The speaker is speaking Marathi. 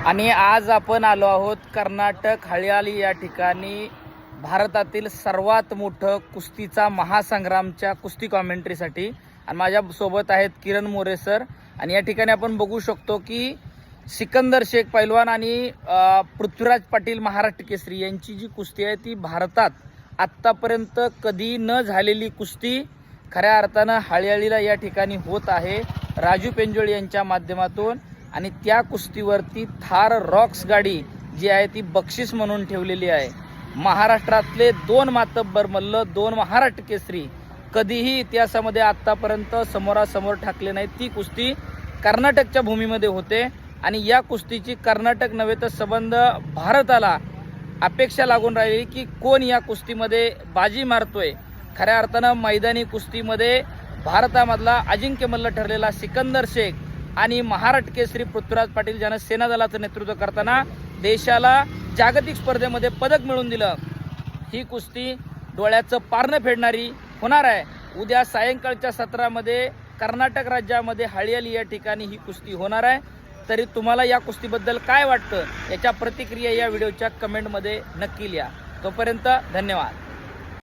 आणि आज आपण आलो आहोत कर्नाटक हळ्याली या ठिकाणी भारतातील सर्वात मोठं कुस्तीचा महासंग्रामच्या कुस्ती कॉमेंट्रीसाठी। आणि माझ्या सोबत आहेत किरण मोरे सर। आणि या ठिकाणी आपण बघू शकतो की सिकंदर शेख पैलवान आणि पृथ्वीराज पाटील महाराष्ट्र केसरी यांची जी कुस्ती आहे ती भारतात आत्तापर्यंत कधी न झालेली कुस्ती खऱ्या अर्थानं हळ्यालीला या ठिकाणी होत आहे राजू पेंजोळ यांच्या माध्यमातून। आणि त्या कुस्तीवरती थार रॉक्स गाडी जी आहे ती बक्षीस म्हणून ठेवलेली आहे। महाराष्ट्रातले दोन मातब्बर मल्ल, दोन महाराष्ट्र केसरी कधीही इतिहासामध्ये आत्तापर्यंत समोरासमोर ठाकले नाही। ती कुस्ती कर्नाटकच्या भूमीमध्ये होते आणि या कुस्तीची कर्नाटक नव्हे तर संबंध भारताला अपेक्षा लागून राहिली की कोण या कुस्तीमध्ये बाजी मारतोय। खऱ्या अर्थानं मैदानी कुस्तीमध्ये भारतामधला अजिंक्य मल्ल ठरलेला सिकंदर शेख आणि महाराष्ट्र केसरी पृथ्वीराज पाटील ज्यानं सेना दलाचं नेतृत्व करताना देशाला जागतिक स्पर्धेमध्ये पदक मिळवून दिलं। ही कुस्ती डोळ्याचं पारणं फेडणारी होणार आहे। उद्या सायंकाळच्या सत्रामध्ये कर्नाटक राज्यामध्ये हळ्याली या ठिकाणी ही कुस्ती होणार आहे। तरी तुम्हाला या कुस्तीबद्दल काय वाटतं याच्या प्रतिक्रिया या व्हिडिओच्या कमेंटमध्ये नक्की लिहा। तोपर्यंत धन्यवाद।